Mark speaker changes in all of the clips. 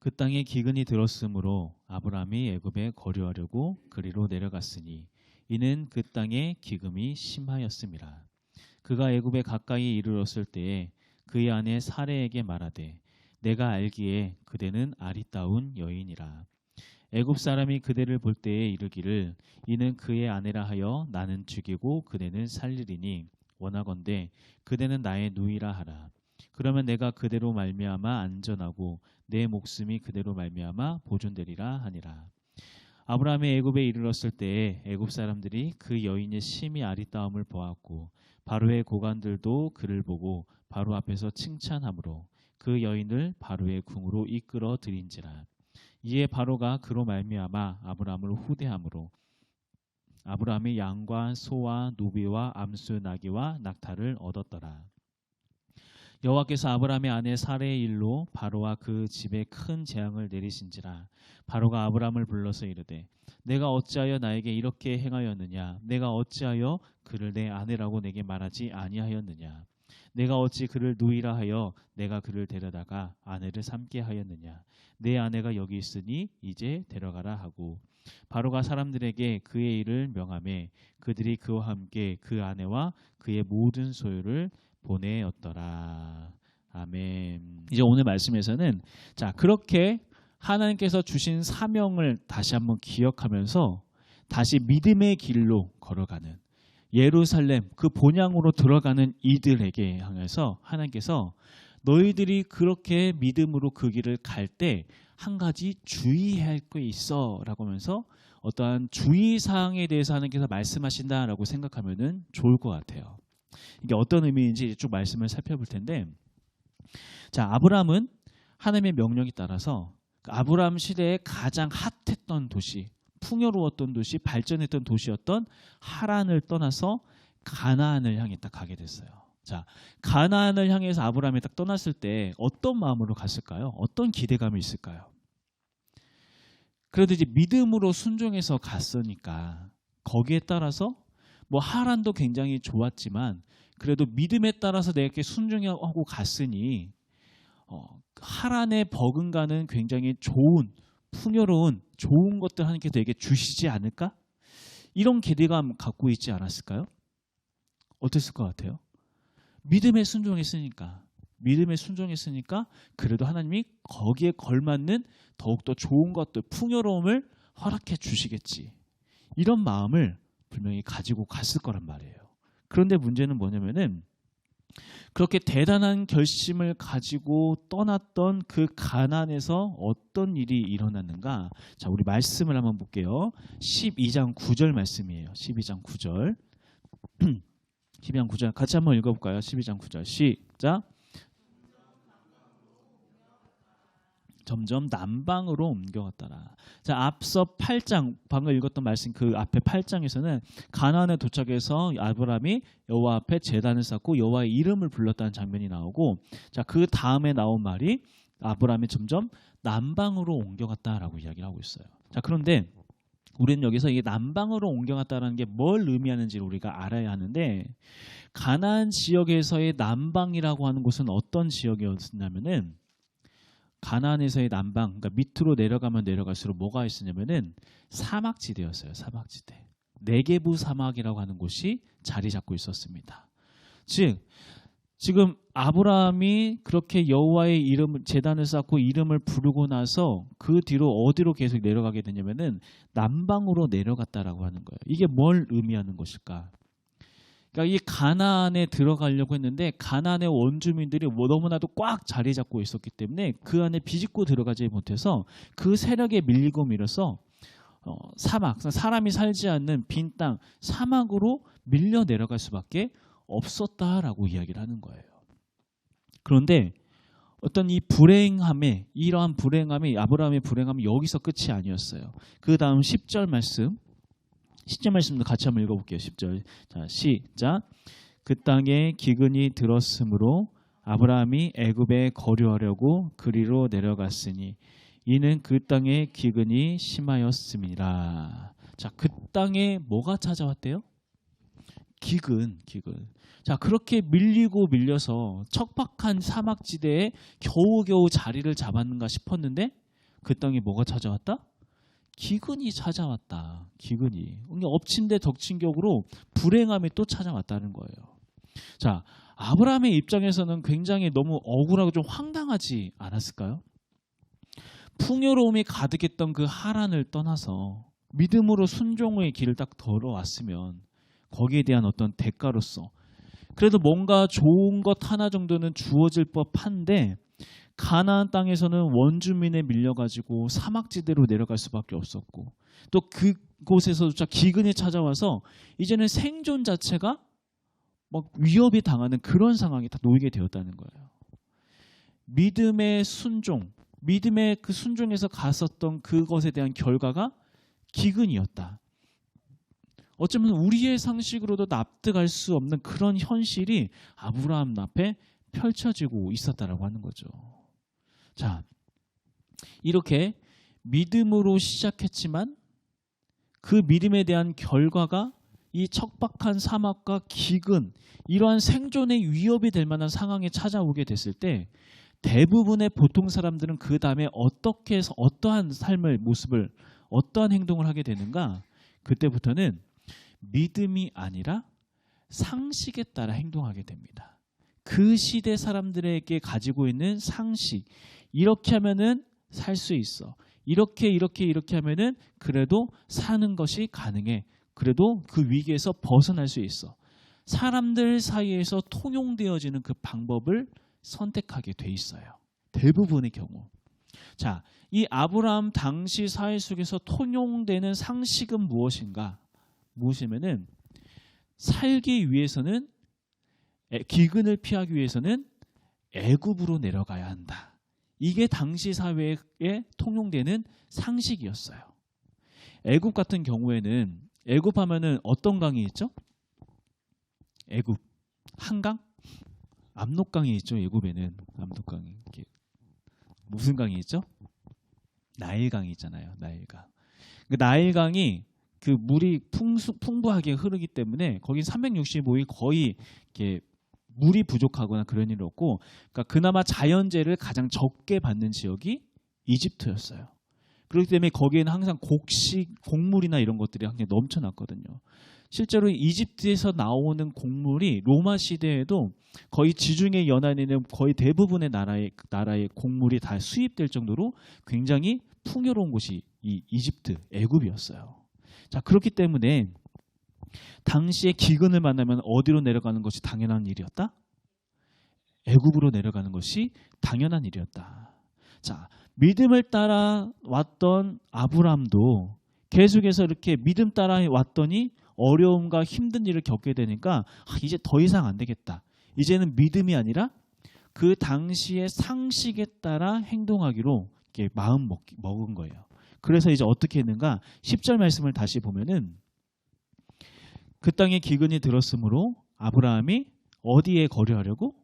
Speaker 1: 그 땅에 기근이 들었으므로 아브라함이 애굽에 거류하려고 그리로 내려갔으니 이는 그 땅에 기근이 심하였음이라. 그가 애굽에 가까이 이르렀을 때에 그의 아내 사레에게 말하되 내가 알기에 그대는 아리따운 여인이라. 애굽 사람이 그대를 볼 때에 이르기를 이는 그의 아내라 하여 나는 죽이고 그대는 살리리니 원하건대 그대는 나의 누이라 하라. 그러면 내가 그대로 말미암아 안전하고 내 목숨이 그대로 말미암아 보존되리라 하니라. 아브라함이 애굽에 이르렀을 때에 애굽 사람들이 그 여인의 심히 아리따움을 보았고 바로의 고관들도 그를 보고 바로 앞에서 칭찬하므로 그 여인을 바로의 궁으로 이끌어 들인지라. 이에 바로가 그로 말미암아 아브라함을 후대함으로 아브라함이 양과 소와 노비와 암수 나귀와 낙타를 얻었더라. 여호와께서 아브라함의 아내 사레의 일로 바로와 그 집에 큰 재앙을 내리신지라. 바로가 아브라함을 불러서 이르되 내가 어찌하여 나에게 이렇게 행하였느냐. 내가 어찌하여 그를 내 아내라고 내게 말하지 아니하였느냐. 내가 어찌 그를 누이라 하여 내가 그를 데려다가 아내를 삼게 하였느냐. 내 아내가 여기 있으니 이제 데려가라 하고 바로가 사람들에게 그의 일을 명하매 그들이 그와 함께 그 아내와 그의 모든 소유를 보내었더라. 아멘. 이제 오늘 말씀에서는 자 그렇게 하나님께서 주신 사명을 다시 한번 기억하면서 다시 믿음의 길로 걸어가는 예루살렘 그 본향으로 들어가는 이들에게 향해서 하나님께서 너희들이 그렇게 믿음으로 그 길을 갈 때 한 가지 주의해야 할 게 있어 라고 하면서 어떠한 주의사항에 대해서 하나님께서 말씀하신다라고 생각하면 좋을 것 같아요. 이게 어떤 의미인지 쭉 말씀을 살펴볼 텐데 자 아브라함은 하나님의 명령에 따라서 아브라함 시대에 가장 핫했던 도시 풍요로웠던 도시 발전했던 도시였던 하란을 떠나서 가나안을 향해 딱 가게 됐어요. 자 가나안을 향해서 아브라함이 딱 떠났을 때 어떤 마음으로 갔을까요? 어떤 기대감이 있을까요? 그래도 이제 믿음으로 순종해서 갔으니까 거기에 따라서 뭐 하란도 굉장히 좋았지만 그래도 믿음에 따라서 내가 이렇게 순종하고 갔으니 하란에 버금가는 굉장히 좋은 풍요로운 좋은 것들 하나님께서 내게 주시지 않을까? 이런 기대감 갖고 있지 않았을까요? 어땠을 것 같아요? 믿음에 순종했으니까 그래도 하나님이 거기에 걸맞는 더욱더 좋은 것들 풍요로움을 허락해 주시겠지. 이런 마음을 분명히 가지고 갔을 거란 말이에요. 그런데 문제는 뭐냐면은 그렇게 대단한 결심을 가지고 떠났던 그 가나안에서 어떤 일이 일어났는가? 자, 우리 말씀을 한번 볼게요. 12장 9절 말씀이에요. 12장 9절. 12장 9절 같이 한번 읽어볼까요? 12장 9절 시작. 점점 남방으로 옮겨갔더라. 자, 앞서 8장 방금 읽었던 말씀 그 앞에 8장에서는 가나안에 도착해서 아브라함이 여호와 앞에 제단을 쌓고 여호와의 이름을 불렀다는 장면이 나오고 자, 그 다음에 나온 말이 아브라함이 점점 남방으로 옮겨갔다라고 이야기를 하고 있어요. 자, 그런데 우리는 여기서 이게 남방으로 옮겨갔다라는 게 뭘 의미하는지를 우리가 알아야 하는데 가나안 지역에서의 남방이라고 하는 곳은 어떤 지역이었냐면은 가나안에서의 남방, 그러니까 밑으로 내려가면 내려갈수록 뭐가 있었냐면은 사막지대였어요. 사막지대. 네게부 사막이라고 하는 곳이 자리 잡고 있었습니다. 즉 지금 아브라함이 그렇게 여호와의 이름을 제단을 쌓고 이름을 부르고 나서 그 뒤로 어디로 계속 내려가게 되냐면은 남방으로 내려갔다라고 하는 거예요. 이게 뭘 의미하는 것일까? 그러니까 이 가나안에 들어가려고 했는데 가나안의 원주민들이 너무나도 꽉 자리 잡고 있었기 때문에 그 안에 비집고 들어가지 못해서 그 세력에 밀리고 밀어서 사막, 사람이 살지 않는 빈 땅, 사막으로 밀려 내려갈 수밖에 없었다라고 이야기를 하는 거예요. 그런데 어떤 이 불행함에 이러한 불행함이 아브라함의 불행함이 여기서 끝이 아니었어요. 그 다음 10절 말씀 10절 말씀도 같이 한번 읽어볼게요. 10절. 자, 시작. 그 땅에 기근이 들었으므로 아브라함이 애굽에 거류하려고 그리로 내려갔으니 이는 그 땅에 기근이 심하였음이라. 자, 그 땅에 뭐가 찾아왔대요? 기근. 자, 그렇게 밀리고 밀려서 척박한 사막지대에 겨우겨우 자리를 잡았는가 싶었는데 그 땅에 뭐가 찾아왔다? 기근이 찾아왔다. 기근이. 엎친 데 덮친 격으로 불행함이 또 찾아왔다는 거예요. 자, 아브라함의 입장에서는 굉장히 너무 억울하고 좀 황당하지 않았을까요? 풍요로움이 가득했던 그 하란을 떠나서 믿음으로 순종의 길을 딱 걸어왔으면 거기에 대한 어떤 대가로서 그래도 뭔가 좋은 것 하나 정도는 주어질 법한데 가나안 땅에서는 원주민에 밀려가지고 사막지대로 내려갈 수밖에 없었고 또 그곳에서조차 기근이 찾아와서 이제는 생존 자체가 막 위협이 당하는 그런 상황이 다 놓이게 되었다는 거예요. 믿음의 순종, 믿음의 그 순종에서 갔었던 그것에 대한 결과가 기근이었다. 어쩌면 우리의 상식으로도 납득할 수 없는 그런 현실이 아브라함 앞에 펼쳐지고 있었다라고 하는 거죠. 자, 이렇게 믿음으로 시작했지만 그 믿음에 대한 결과가 이 척박한 사막과 기근, 이러한 생존의 위협이 될 만한 상황에 찾아오게 됐을 때 대부분의 보통 사람들은 그 다음에 어떻게 해서 어떠한 삶의 모습을 어떠한 행동을 하게 되는가? 그때부터는 믿음이 아니라 상식에 따라 행동하게 됩니다. 그 시대 사람들에게 가지고 있는 상식, 이렇게 하면은 살 수 있어. 이렇게 하면은 그래도 사는 것이 가능해. 그래도 그 위기에서 벗어날 수 있어. 사람들 사이에서 통용되어지는 그 방법을 선택하게 돼 있어요. 대부분의 경우. 자, 이 아브라함 당시 사회 속에서 통용되는 상식은 무엇인가? 무엇이면은 살기 위해서는 기근을 피하기 위해서는 애굽으로 내려가야 한다. 이게 당시 사회에 통용되는 상식이었어요. 애굽 같은 경우에는 애굽 하면은 어떤 강이 있죠? 애굽 한강? 압록강이 있죠. 애굽에는 압록강이 무슨 강이 있죠? 나일강이 있잖아요. 나일강. 그 나일강이 그 물이 풍부하게 흐르기 때문에 거긴 365일 거의 이렇게 물이 부족하거나 그런 일이 없고, 그러니까 그나마 자연재해를 가장 적게 받는 지역이 이집트였어요. 그렇기 때문에 거기에는 항상 곡물이나 이런 것들이 항상 넘쳐났거든요. 실제로 이집트에서 나오는 곡물이 로마 시대에도 거의 지중해 연안에는 거의 대부분의 나라의 곡물이 다 수입될 정도로 굉장히 풍요로운 곳이 이 이집트, 애굽이었어요. 자, 그렇기 때문에 당시에 기근을 만나면 어디로 내려가는 것이 당연한 일이었다? 애굽으로 내려가는 것이 당연한 일이었다. 자, 믿음을 따라 왔던 아브람도 계속해서 이렇게 믿음 따라 왔더니 어려움과 힘든 일을 겪게 되니까 이제 더 이상 안 되겠다. 이제는 믿음이 아니라 그 당시의 상식에 따라 행동하기로 이렇게 마음 먹은 거예요. 그래서 이제 어떻게 했는가? 10절 말씀을 다시 보면은 그 땅에 기근이 들었으므로 아브라함이 어디에 거류하려고?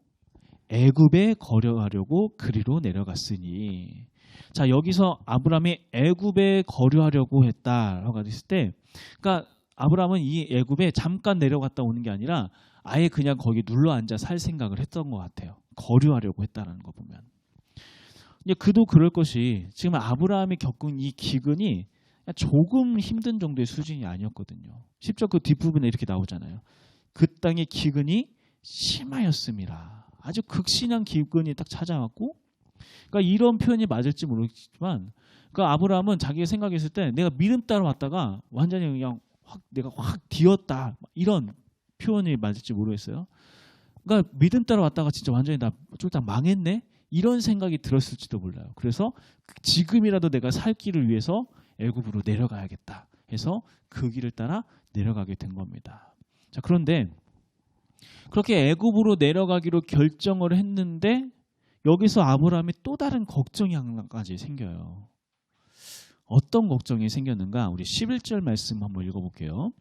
Speaker 1: 애굽에 거류하려고 그리로 내려갔으니. 자, 여기서 아브라함이 애굽에 거류하려고 했다라고 했을 때, 그러니까 아브라함은 이 애굽에 잠깐 내려갔다 오는 게 아니라 아예 그냥 거기 눌러 앉아 살 생각을 했던 것 같아요. 거류하려고 했다라는 거 보면. 이제 그도 그럴 것이 지금 아브라함이 겪은 이 기근이 조금 힘든 정도의 수준이 아니었거든요. 10절 그 뒷부분에 이렇게 나오잖아요. 그 땅의 기근이 심하였음이라. 아주 극심한 기근이 딱 찾아왔고, 그러니까 이런 표현이 맞을지 모르겠지만, 그러니까 아브라함은 자기가 생각했을 때 내가 믿음 따라 왔다가 완전히 그냥 내가 확 뒤었다, 이런 표현이 맞을지 모르겠어요. 그러니까 믿음 따라 왔다가 진짜 완전히 나 쫄딱 망했네, 이런 생각이 들었을지도 몰라요. 그래서 지금이라도 내가 살 길을 위해서 애굽으로 내려가야겠다 해서 그 길을 따라 내려가게 된 겁니다. 자, 그런데 그렇게 애굽으로 내려가기로 결정을 했는데 여기서 아브라함이 또 다른 걱정이 하나까지 생겨요. 어떤 걱정이 생겼는가? 우리 11절 말씀 한번 읽어볼게요.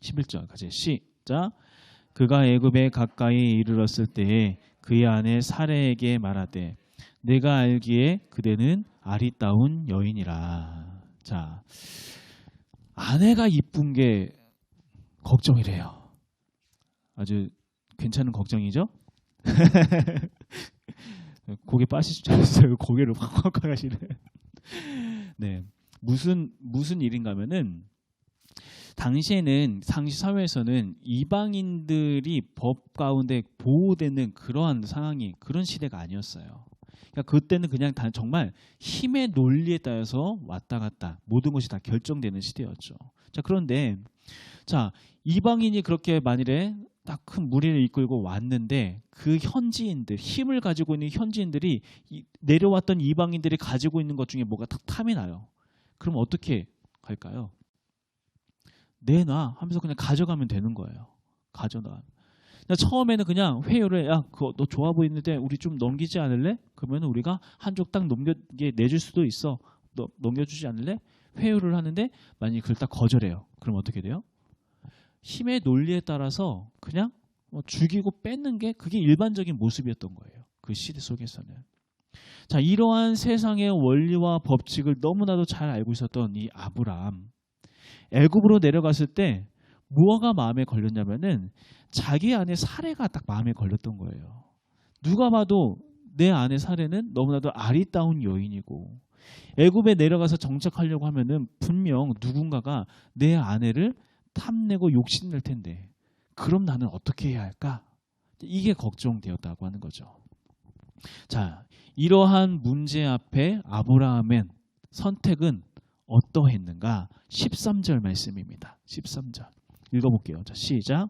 Speaker 1: 11절 같이 시작. 그가 애굽에 가까이 이르렀을 때에 그의 아내 사레에게 말하되 내가 알기에 그대는 아리따운 여인이라. 자, 아내가 이쁜 게 걱정이래요. 아주 괜찮은 걱정이죠? 고개 빠시지 않았어요. 고개를 확확 하시네. 네, 무슨 일인가면은 당시에는 당시 사회에서는 이방인들이 법 가운데 보호되는 그러한 상황이 그런 시대가 아니었어요. 그러니까 그때는 그냥 정말 힘의 논리에 따라서 왔다 갔다 모든 것이 다 결정되는 시대였죠. 자, 그런데 자, 이방인이 그렇게 만일에 딱 큰 무리를 이끌고 왔는데 그 현지인들, 힘을 가지고 있는 현지인들이 내려왔던 이방인들이 가지고 있는 것 중에 뭐가 딱 탐이 나요. 그럼 어떻게 할까요? 내놔 하면서 그냥 가져가면 되는 거예요. 가져놔. 처음에는 그냥 회유를, 야, 그거 너 좋아 보이는데 우리 좀 넘기지 않을래? 그러면 우리가 한쪽 딱 내줄 수도 있어. 너 넘겨주지 않을래? 회유를 하는데 만약에 그걸 딱 거절해요. 그럼 어떻게 돼요? 힘의 논리에 따라서 그냥 죽이고 뺏는 게 그게 일반적인 모습이었던 거예요. 그 시대 속에서는. 자, 이러한 세상의 원리와 법칙을 너무나도 잘 알고 있었던 이 아브라함. 애굽으로 내려갔을 때 무엇가 마음에 걸렸냐면은 자기 아내 사레가 딱 마음에 걸렸던 거예요. 누가 봐도 내 아내 사레는 너무나도 아리따운 여인이고 애굽에 내려가서 정착하려고 하면은 분명 누군가가 내 아내를 탐내고 욕심낼 텐데 그럼 나는 어떻게 해야 할까? 이게 걱정되었다고 하는 거죠. 자, 이러한 문제 앞에 아브라함의 선택은 어떠했는가? 13절 말씀입니다. 13절 읽어볼게요. 자, 시작.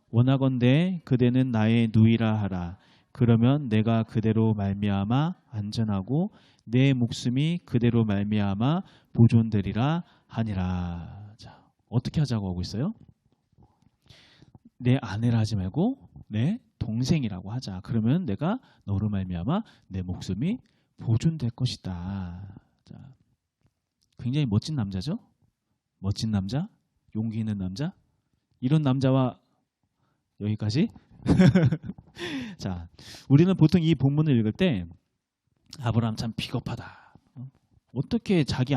Speaker 1: 원하건대 그대는 나의 누이라 하라. 그러면 내가 그대로 말미암아 안전하고 내 목숨이 그대로 말미암아 보존되리라 하니라. 자, 어떻게 하자고 하고 있어요? 내 아내라 하지 말고 내 동생이라고 하자. 그러면 내가 너로 말미암아 내 목숨이 보존될 것이다. 자, 굉장히 멋진 남자죠? 멋진 남자? 용기 있는 남자? 이런 남자와 여기까지? 자, 우리는 보통 이 본문을 읽을 때 아브라함 참 비겁하다. 어떻게 자기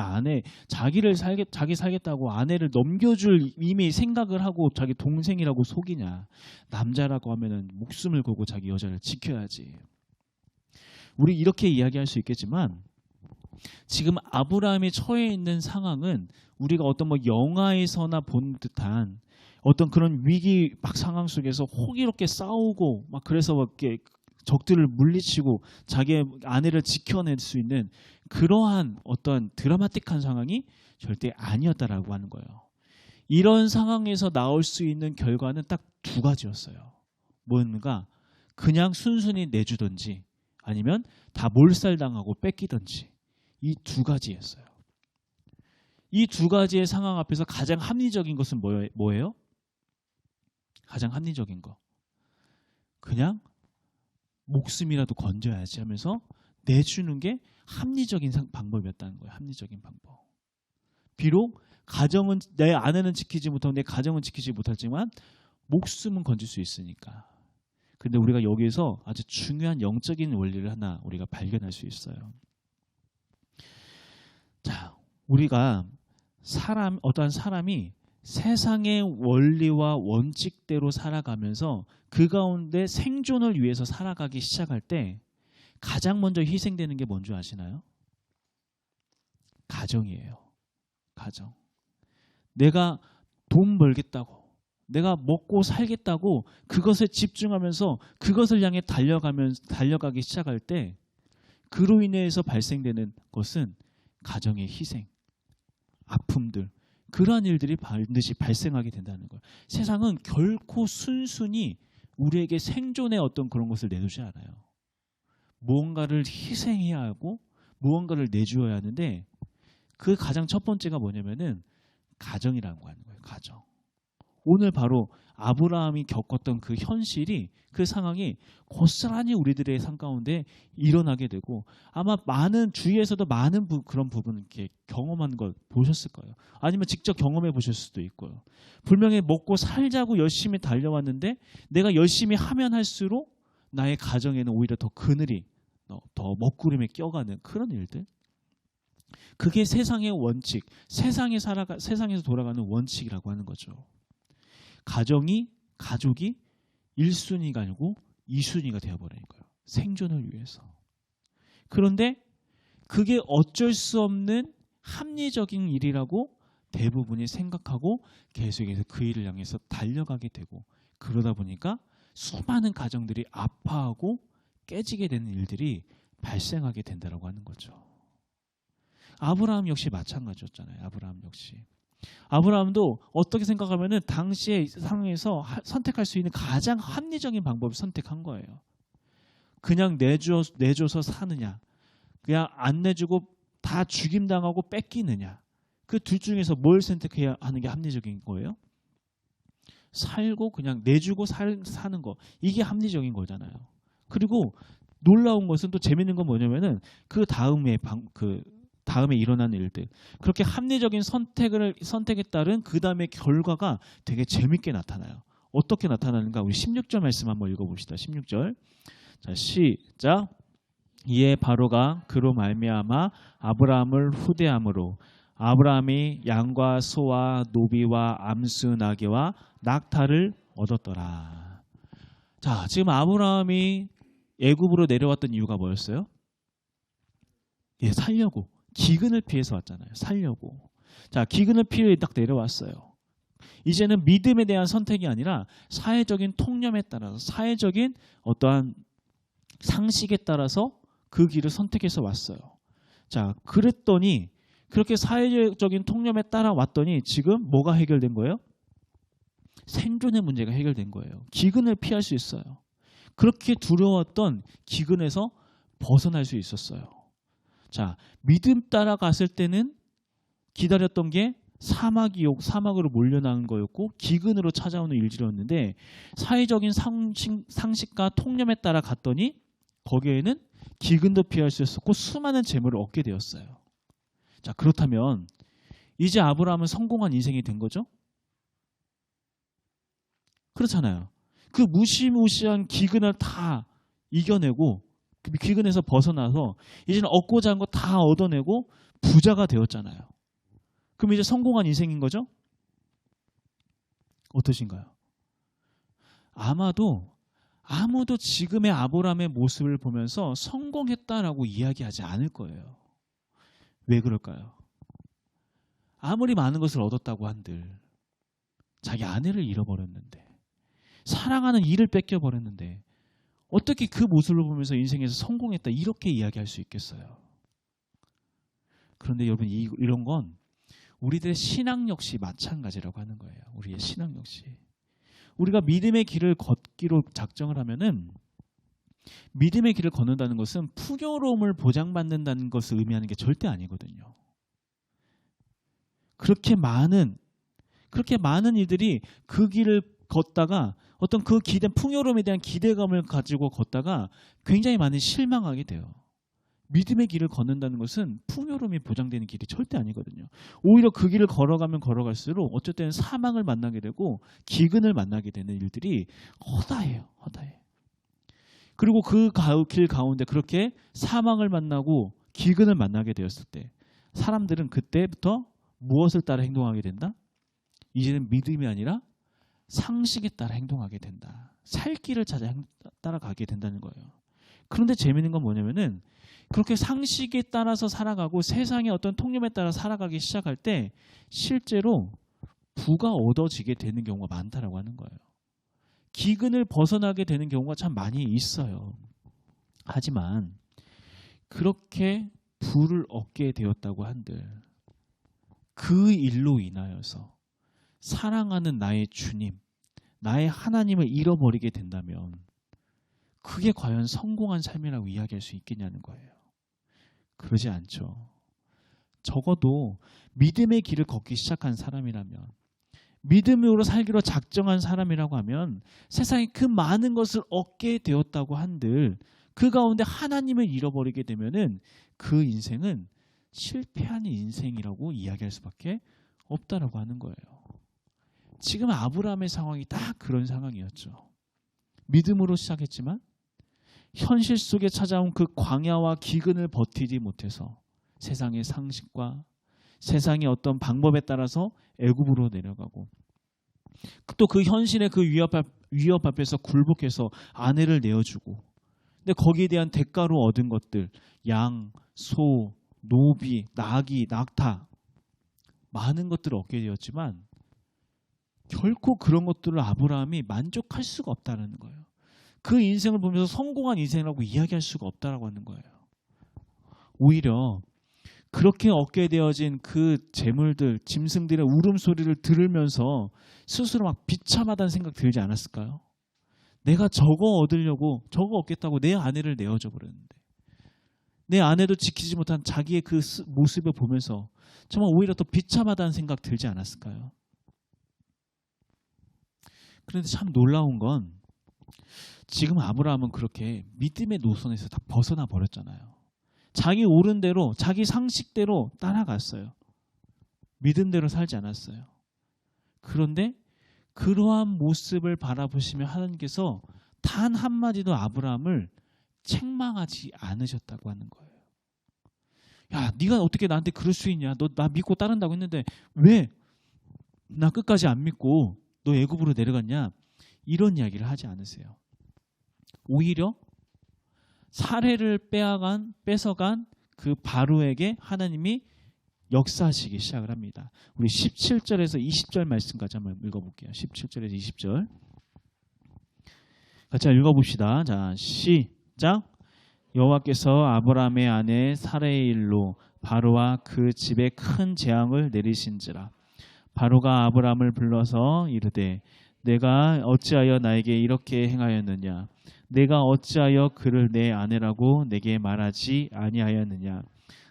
Speaker 1: 자기 살겠다고 아내를 넘겨줄 이미 생각을 하고 자기 동생이라고 속이냐. 남자라고 하면은 목숨을 걸고 자기 여자를 지켜야지. 우리 이렇게 이야기할 수 있겠지만 지금 아브라함이 처해 있는 상황은 우리가 어떤 영화에서나 본 듯한 어떤 그런 위기 막 상황 속에서 호기롭게 싸우고 막 그래서 이렇게 적들을 물리치고 자기의 아내를 지켜낼 수 있는 그러한 어떤 드라마틱한 상황이 절대 아니었다라고 하는 거예요. 이런 상황에서 나올 수 있는 결과는 딱 두 가지였어요. 뭔가 그냥 순순히 내주든지 아니면 다 몰살당하고 뺏기든지 이 두 가지였어요. 이 두 가지의 상황 앞에서 가장 합리적인 것은 뭐예요? 가장 합리적인 거. 그냥 목숨이라도 건져야지 하면서 내주는 게 합리적인 방법이었다는 거예요. 합리적인 방법. 비록 가정은 내 아내는 지키지 못하고 내 가정은 지키지 못하지만 목숨은 건질 수 있으니까. 근데 우리가 여기에서 아주 중요한 영적인 원리를 하나 우리가 발견할 수 있어요. 자, 우리가 어떠한 사람이 세상의 원리와 원칙대로 살아가면서 그 가운데 생존을 위해서 살아가기 시작할 때 가장 먼저 희생되는 게 뭔지 아시나요? 가정이에요. 가정. 내가 돈 벌겠다고, 내가 먹고 살겠다고 그것에 집중하면서 그것을 향해 달려가기 시작할 때 그로 인해서 발생되는 것은 가정의 희생, 아픔들, 그러한 일들이 반드시 발생하게 된다는 거예요. 세상은 결코 순순히 우리에게 생존의 어떤 그런 것을 내두지 않아요. 무언가를 희생해야 하고 무언가를 내주어야 하는데 그 가장 첫 번째가 뭐냐면은 가정이라고 하는 거예요. 가정. 오늘 바로 아브라함이 겪었던 그 현실이 그 상황이 고스란히 우리들의 삶 가운데 일어나게 되고 아마 많은 주위에서도 많은 그런 부분을 이렇게 경험한 걸 보셨을 거예요. 아니면 직접 경험해 보실 수도 있고요. 분명히 먹고 살자고 열심히 달려왔는데 내가 열심히 하면 할수록 나의 가정에는 오히려 더 그늘이 더 먹구름에 껴가는 그런 일들. 그게 세상의 원칙, 세상에서 돌아가는 원칙이라고 하는 거죠. 가족이 1순위가 아니고 2순위가 되어버리는 거예요. 생존을 위해서. 그런데 그게 어쩔 수 없는 합리적인 일이라고 대부분이 생각하고 계속해서 그 일을 향해서 달려가게 되고, 그러다 보니까 수많은 가정들이 아파하고 깨지게 되는 일들이 발생하게 된다고 하는 거죠. 아브라함 역시 마찬가지였잖아요. 아브라함도 어떻게 생각하면은 당시의 상황에서 선택할 수 있는 가장 합리적인 방법을 선택한 거예요. 그냥 내줘서 사느냐, 그냥 안 내주고 다 죽임당하고 뺏기느냐, 그 둘 중에서 뭘 선택해야 하는 게 합리적인 거예요? 살고 그냥 내주고 사는 거, 이게 합리적인 거잖아요. 그리고 놀라운 것은, 또 재밌는 건 뭐냐면은 그 다음에 일어나는 일들, 그렇게 합리적인 선택에 따른 그 다음에 결과가 되게 재밌게 나타나요. 어떻게 나타나는가? 우리 16절 말씀 한번 읽어봅시다. 16절. 자, 시작. 이에 바로가 그로 말미암아 아브라함을 후대함으로 아브라함이 양과 소와 노비와 암수 나귀와 낙타를 얻었더라. 자, 지금 아브라함이 애굽으로 내려왔던 이유가 뭐였어요? 예, 살려고. 기근을 피해서 왔잖아요. 살려고. 자, 기근을 피해 딱 내려왔어요. 이제는 믿음에 대한 선택이 아니라 사회적인 통념에 따라서, 사회적인 어떠한 상식에 따라서 그 길을 선택해서 왔어요. 자, 그랬더니 그렇게 사회적인 통념에 따라 왔더니 지금 뭐가 해결된 거예요? 생존의 문제가 해결된 거예요. 기근을 피할 수 있어요. 그렇게 두려웠던 기근에서 벗어날 수 있었어요. 자, 믿음 따라 갔을 때는 기다렸던 게 사막으로 몰려나는 거였고 기근으로 찾아오는 일들이었는데, 사회적인 상식과 통념에 따라 갔더니 거기에는 기근도 피할 수 있었고 수많은 재물을 얻게 되었어요. 자, 그렇다면 이제 아브라함은 성공한 인생이 된 거죠? 그렇잖아요. 그 무시무시한 기근을 다 이겨내고, 기근에서 벗어나서 이제는 얻고자 한 거 다 얻어내고 부자가 되었잖아요. 그럼 이제 성공한 인생인 거죠? 어떠신가요? 아무도 지금의 아브라함의 모습을 보면서 성공했다라고 이야기하지 않을 거예요. 왜 그럴까요? 아무리 많은 것을 얻었다고 한들 자기 아내를 잃어버렸는데, 사랑하는 일을 뺏겨버렸는데 어떻게 그 모습을 보면서 인생에서 성공했다 이렇게 이야기할 수 있겠어요? 그런데 여러분, 이런 건 우리들의 신앙 역시 마찬가지라고 하는 거예요. 우리의 신앙 역시. 우리가 믿음의 길을 걷기로 작정을 하면은, 믿음의 길을 걷는다는 것은 풍요로움을 보장받는다는 것을 의미하는 게 절대 아니거든요. 그렇게 많은 이들이 그 길을 걷다가 어떤 그 풍요로움에 대한 기대감을 가지고 걷다가 굉장히 많이 실망하게 돼요. 믿음의 길을 걷는다는 것은 풍요로움이 보장되는 길이 절대 아니거든요. 오히려 그 길을 걸어가면 걸어갈수록 어쩔 때는 사망을 만나게 되고 기근을 만나게 되는 일들이 허다해요. 그리고 그 길 가운데 그렇게 사망을 만나고 기근을 만나게 되었을 때 사람들은 그때부터 무엇을 따라 행동하게 된다? 이제는 믿음이 아니라 상식에 따라 행동하게 된다. 살 길을 찾아 따라가게 된다는 거예요. 그런데 재미있는 건 뭐냐면은, 그렇게 상식에 따라서 살아가고 세상의 어떤 통념에 따라 살아가기 시작할 때 실제로 부가 얻어지게 되는 경우가 많다라고 하는 거예요. 기근을 벗어나게 되는 경우가 참 많이 있어요. 하지만 그렇게 부를 얻게 되었다고 한들 그 일로 인하여서 사랑하는 나의 주님, 나의 하나님을 잃어버리게 된다면 그게 과연 성공한 삶이라고 이야기할 수 있겠냐는 거예요. 그러지 않죠. 적어도 믿음의 길을 걷기 시작한 사람이라면, 믿음으로 살기로 작정한 사람이라고 하면 세상에 그 많은 것을 얻게 되었다고 한들 그 가운데 하나님을 잃어버리게 되면은 그 인생은 실패한 인생이라고 이야기할 수밖에 없다라고 하는 거예요. 지금 아브라함의 상황이 딱 그런 상황이었죠. 믿음으로 시작했지만 현실 속에 찾아온 그 광야와 기근을 버티지 못해서 세상의 상식과 세상의 어떤 방법에 따라서 애굽으로 내려가고, 또 그 현실의 그 위협 앞에서 굴복해서 아내를 내어주고, 근데 거기에 대한 대가로 얻은 것들, 양, 소, 노비, 나귀, 낙타, 많은 것들을 얻게 되었지만 결코 그런 것들을 아브라함이 만족할 수가 없다는 거예요. 그 인생을 보면서 성공한 인생이라고 이야기할 수가 없다라고 하는 거예요. 오히려 그렇게 얻게 되어진 그 재물들, 짐승들의 울음소리를 들으면서 스스로 막 비참하다는 생각 들지 않았을까요? 내가 저거 얻으려고, 저거 얻겠다고 내 아내를 내어줘 버렸는데, 내 아내도 지키지 못한 자기의 그 모습을 보면서 정말 오히려 더 비참하다는 생각 들지 않았을까요? 그런데 참 놀라운 건 지금 아브라함은 그렇게 믿음의 노선에서 다 벗어나 버렸잖아요. 자기 옳은 대로, 자기 상식대로 따라갔어요. 믿음대로 살지 않았어요. 그런데 그러한 모습을 바라보시며 하나님께서 단 한마디도 아브라함을 책망하지 않으셨다고 하는 거예요. 야, 네가 어떻게 나한테 그럴 수 있냐? 너 나 믿고 따른다고 했는데 왜 나 끝까지 안 믿고 너 애굽으로 내려갔냐? 이런 이야기를 하지 않으세요. 오히려 사례를 뺏어간 그 바로에게 하나님이 역사하시기 시작을 합니다. 우리 17절에서 20절 말씀까지 한번 읽어볼게요. 17절에서 20절 같이 읽어봅시다. 자, 시작. 여호와께서 아브라함의 아내 사레의 일로 바로와 그 집에 큰 재앙을 내리신지라. 바로가 아브라함을 불러서 이르되 내가 어찌하여 나에게 이렇게 행하였느냐? 내가 어찌하여 그를 내 아내라고 내게 말하지 아니하였느냐?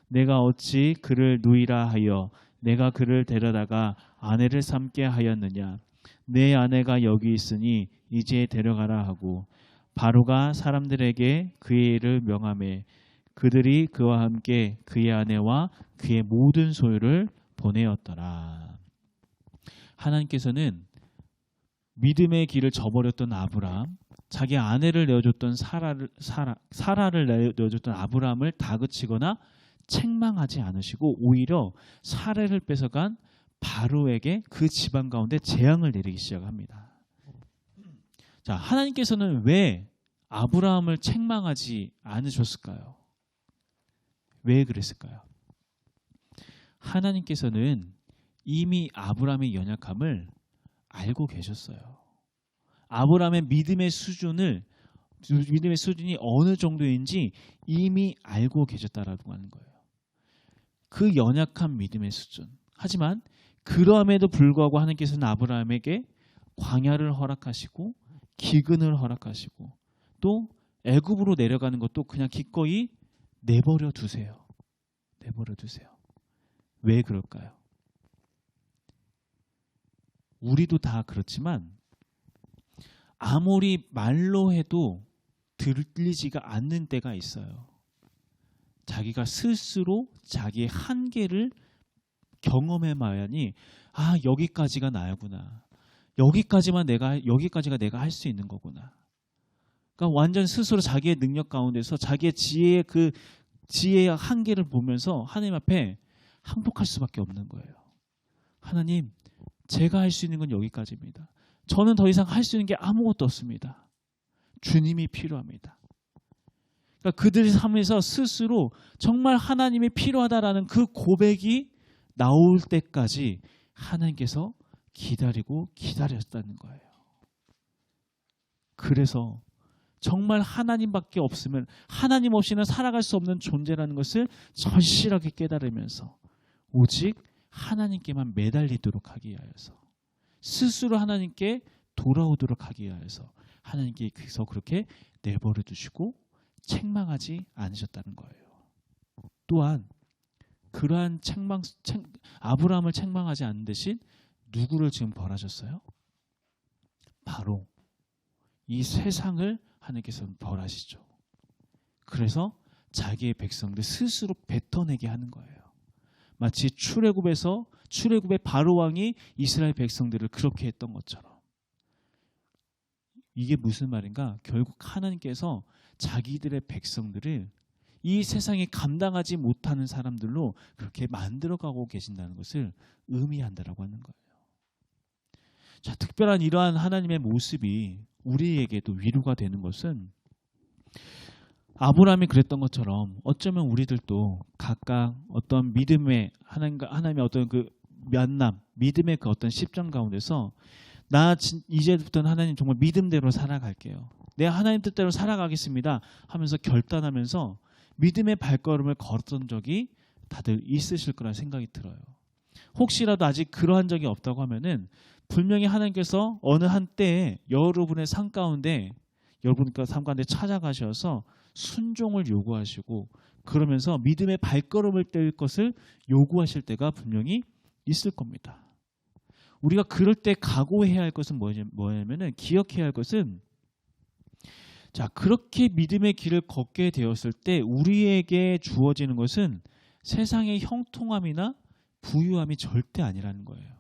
Speaker 1: 내가 어찌 그를 누이라 하여 내가 그를 데려다가 아내를 삼게 하였느냐? 내 아내가 여기 있으니 이제 데려가라 하고 바로가 사람들에게 그의 일을 명하매 그들이 그와 함께 그의 아내와 그의 모든 소유를 보내었더라. 하나님께서는 믿음의 길을 저버렸던 아브라함, 자기 아내를 내어줬던 사라를 내어줬던 아브라함을 다그치거나 책망하지 않으시고 오히려 사례를 뺏어간 바로에게 그 집안 가운데 재앙을 내리기 시작합니다. 자, 하나님께서는 왜 아브라함을 책망하지 않으셨을까요? 왜 그랬을까요? 하나님께서는 이미 아브라함의 연약함을 알고 계셨어요. 아브라함의 믿음의 수준이 어느 정도인지 이미 알고 계셨다라고 하는 거예요. 그 연약한 믿음의 수준. 하지만 그럼에도 불구하고 하나님께서는 아브라함에게 광야를 허락하시고 기근을 허락하시고 또 애굽으로 내려가는 것도 그냥 기꺼이 내버려 두세요. 내버려 두세요. 왜 그럴까요? 우리도 다 그렇지만 아무리 말로 해도 들리지가 않는 때가 있어요. 자기가 스스로 자기의 한계를 경험해봐야니 아, 여기까지가 나야구나. 여기까지가 내가 할 수 있는 거구나. 그러니까 완전 스스로 자기의 능력 가운데서 자기의 지혜의 한계를 보면서 하나님 앞에 항복할 수밖에 없는 거예요. 하나님, 제가 할 수 있는 건 여기까지입니다. 저는 더 이상 할 수 있는 게 아무것도 없습니다. 주님이 필요합니다. 그러니까 그들의 삶에서 스스로 정말 하나님이 필요하다라는 그 고백이 나올 때까지 하나님께서 기다렸다는 거예요. 그래서 정말 하나님밖에 없으면 하나님 없이는 살아갈 수 없는 존재라는 것을 절실하게 깨달으면서 오직 하나님께만 매달리도록 하기 위하여서 스스로 하나님께 돌아오도록 하기 위하여서 하나님께서 그렇게 내버려 두시고 책망하지 않으셨다는 거예요. 또한 그러한 아브라함을 책망하지 않는 대신 누구를 지금 벌하셨어요? 바로 이 세상을 하나님께서는 벌하시죠. 그래서 자기의 백성들 스스로 뱉어내게 하는 거예요. 마치 출애굽의 바로 왕이 이스라엘 백성들을 그렇게 했던 것처럼. 이게 무슨 말인가? 결국 하나님께서 자기들의 백성들을 이 세상에 감당하지 못하는 사람들로 그렇게 만들어가고 계신다는 것을 의미한다라고 하는 거예요. 자, 특별한 이러한 하나님의 모습이 우리에게도 위로가 되는 것은 아브라함이 그랬던 것처럼 어쩌면 우리들도 각각 어떤 믿음의 하나님의 어떤 그 만남, 믿음의 그 어떤 십장 가운데서 이제부터는 하나님 정말 믿음대로 살아갈게요. 내가 하나님 뜻대로 살아가겠습니다 하면서 결단하면서 믿음의 발걸음을 걸었던 적이 다들 있으실 거라 생각이 들어요. 혹시라도 아직 그러한 적이 없다고 하면은 분명히 하나님께서 어느 한때에 여러분의 삶 가운데 찾아가셔서 순종을 요구하시고 그러면서 믿음의 발걸음을 뗄 것을 요구하실 때가 분명히 있을 겁니다. 우리가 그럴 때 각오해야 할 것은 뭐냐면은 기억해야 할 것은 자, 그렇게 믿음의 길을 걷게 되었을 때 우리에게 주어지는 것은 세상의 형통함이나 부유함이 절대 아니라는 거예요.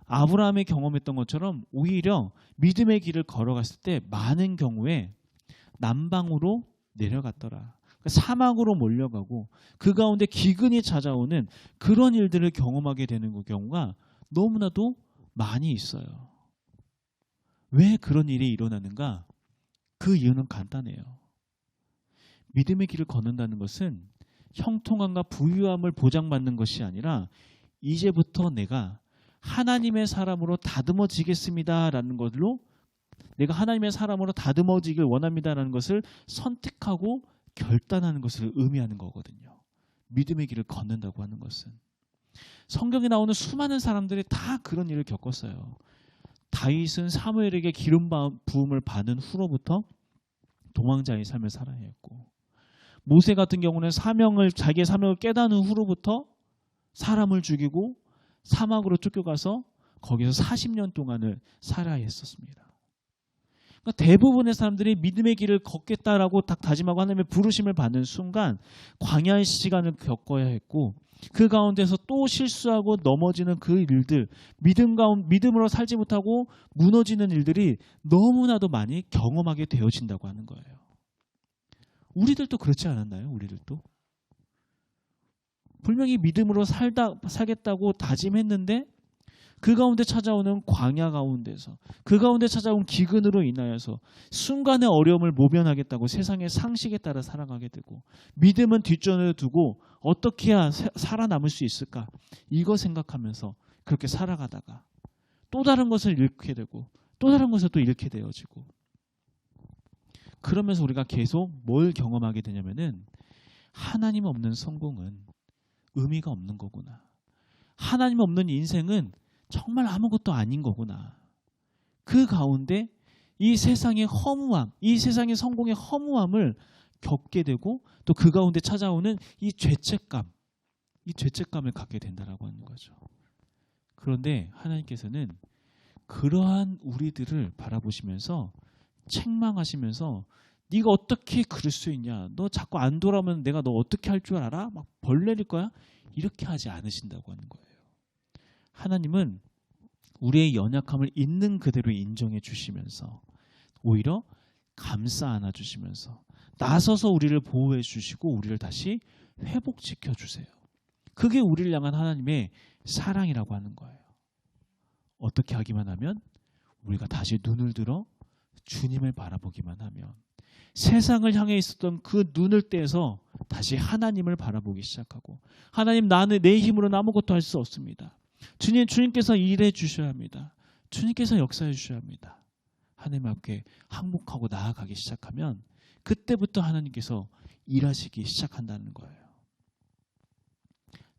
Speaker 1: 아브라함이 경험했던 것처럼 오히려 믿음의 길을 걸어갔을 때 많은 경우에 남방으로 내려갔더라. 그러니까 사막으로 몰려가고 그 가운데 기근이 찾아오는 그런 일들을 경험하게 되는 경우가 너무나도 많이 있어요. 왜 그런 일이 일어나는가? 그 이유는 간단해요. 믿음의 길을 걷는다는 것은 형통함과 부유함을 보장받는 것이 아니라 이제부터 내가 하나님의 사람으로 다듬어지겠습니다라는 것으로 내가 하나님의 사람으로 다듬어지길 원합니다라는 것을 선택하고 결단하는 것을 의미하는 거거든요. 믿음의 길을 걷는다고 하는 것은. 성경에 나오는 수많은 사람들이 다 그런 일을 겪었어요. 다윗은 사무엘에게 기름 부음을 받은 후로부터 도망자의 삶을 살아야 했고, 모세 같은 경우는 자기의 사명을 깨닫는 후로부터 사람을 죽이고 사막으로 쫓겨가서 거기서 40년 동안을 살아야 했었습니다. 그러니까 대부분의 사람들이 믿음의 길을 걷겠다라고 딱 다짐하고 하나님의 부르심을 받는 순간 광야의 시간을 겪어야 했고, 그 가운데서 또 실수하고 넘어지는 그 일들, 믿음으로 살지 못하고 무너지는 일들이 너무나도 많이 경험하게 되어진다고 하는 거예요. 우리들도 그렇지 않았나요? 우리들도 분명히 믿음으로 살겠다고 다짐했는데 그 가운데 찾아오는 광야 가운데서, 그 가운데 찾아온 기근으로 인하여서 순간의 어려움을 모면하겠다고 세상의 상식에 따라 살아가게 되고, 믿음은 뒷전에 두고 어떻게 해야 살아남을 수 있을까, 이거 생각하면서 그렇게 살아가다가 또 다른 것을 잃게 되고 또 다른 것을 또 잃게 되어지고, 그러면서 우리가 계속 뭘 경험하게 되냐면은 하나님 없는 성공은 의미가 없는 거구나, 하나님 없는 인생은 정말 아무것도 아닌 거구나. 그 가운데 이 세상의 허무함, 이 세상의 성공의 허무함을 겪게 되고 또 그 가운데 찾아오는 이 죄책감을 갖게 된다라고 하는 거죠. 그런데 하나님께서는 그러한 우리들을 바라보시면서 책망하시면서 네가 어떻게 그럴 수 있냐, 너 자꾸 안 돌아오면 내가 너 어떻게 할 줄 알아? 막 벌 내릴 거야? 이렇게 하지 않으신다고 하는 거예요. 하나님은 우리의 연약함을 있는 그대로 인정해 주시면서 오히려 감싸 안아 주시면서 나서서 우리를 보호해 주시고 우리를 다시 회복시켜 주세요. 그게 우리를 향한 하나님의 사랑이라고 하는 거예요. 어떻게 하기만 하면 우리가 다시 눈을 들어 주님을 바라보기만 하면, 세상을 향해 있었던 그 눈을 떼서 다시 하나님을 바라보기 시작하고, 하나님, 나는 내 힘으로는 아무것도 할 수 없습니다. 주님께서 일해 주셔야 합니다. 주님께서 역사해 주셔야 합니다. 하나님 앞에 항복하고 나아가기 시작하면 그때부터 하나님께서 일하시기 시작한다는 거예요.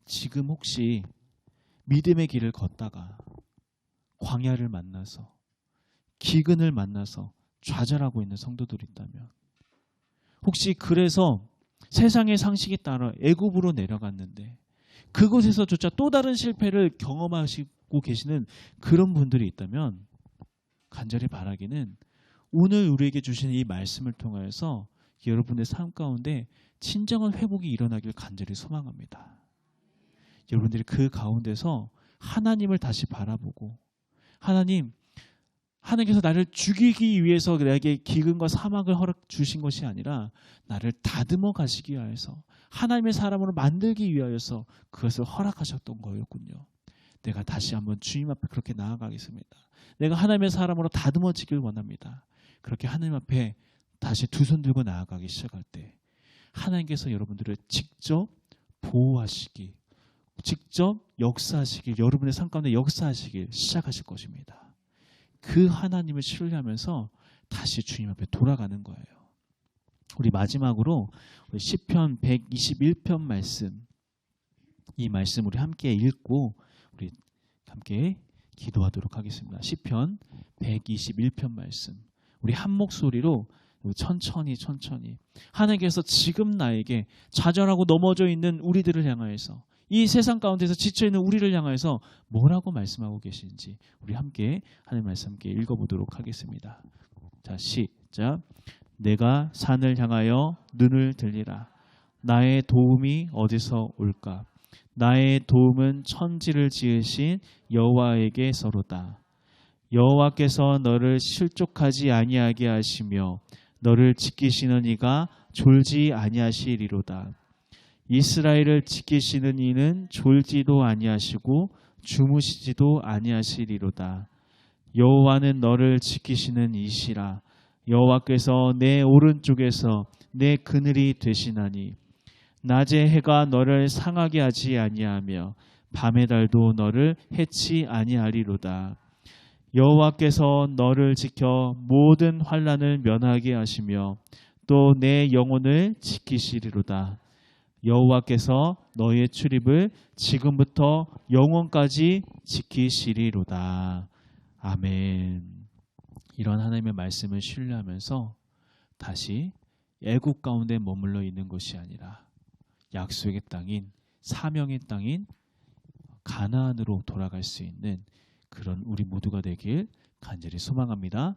Speaker 1: 지금 혹시 믿음의 길을 걷다가 광야를 만나서 기근을 만나서 좌절하고 있는 성도들이 있다면, 혹시 그래서 세상의 상식에 따라 애굽으로 내려갔는데 그곳에서조차 또 다른 실패를 경험하시고 계시는 그런 분들이 있다면, 간절히 바라기는 오늘 우리에게 주시는 이 말씀을 통하여서 여러분의 삶 가운데 진정한 회복이 일어나길 간절히 소망합니다. 여러분들이 그 가운데서 하나님을 다시 바라보고, 하나님께서 나를 죽이기 위해서 내게 기근과 사막을 허락 주신 것이 아니라 나를 다듬어 가시기 위하여서, 하나님의 사람으로 만들기 위하여서 그것을 허락하셨던 거였군요. 내가 다시 한번 주님 앞에 그렇게 나아가겠습니다. 내가 하나님의 사람으로 다듬어지길 원합니다. 그렇게 하나님 앞에 다시 두 손 들고 나아가기 시작할 때 하나님께서 여러분들을 직접 보호하시기, 직접 역사하시길, 여러분의 삶 가운데 역사하시길 시작하실 것입니다. 그 하나님을 신뢰하면서 다시 주님 앞에 돌아가는 거예요. 우리 마지막으로 시편 121편 말씀, 이 말씀 우리 함께 읽고 우리 함께 기도하도록 하겠습니다. 시편 121편 말씀, 우리 한 목소리로 천천히 하나님께서 지금 나에게 좌절하고 넘어져 있는 우리들을 향하여서, 이 세상 가운데서 지쳐있는 우리를 향하여서 뭐라고 말씀하고 계신지 우리 함께 하나님 말씀 함께 읽어보도록 하겠습니다. 자, 시작. 내가 산을 향하여 눈을 들리라. 나의 도움이 어디서 올까? 나의 도움은 천지를 지으신 여호와에게서로다. 여호와께서 너를 실족하지 아니하게 하시며 너를 지키시는 이가 졸지 아니하시리로다. 이스라엘을 지키시는 이는 졸지도 아니하시고 주무시지도 아니하시리로다. 여호와는 너를 지키시는 이시라. 여호와께서 내 오른쪽에서 내 그늘이 되시나니 낮에 해가 너를 상하게 하지 아니하며 밤의 달도 너를 해치 아니하리로다. 여호와께서 너를 지켜 모든 환난을 면하게 하시며 또 내 영혼을 지키시리로다. 여호와께서 너의 출입을 지금부터 영원까지 지키시리로다. 아멘. 이런 하나님의 말씀을 신뢰하면서 다시 애국 가운데 머물러 있는 것이 아니라 약속의 땅인, 사명의 땅인 가나안으로 돌아갈 수 있는 그런 우리 모두가 되길 간절히 소망합니다.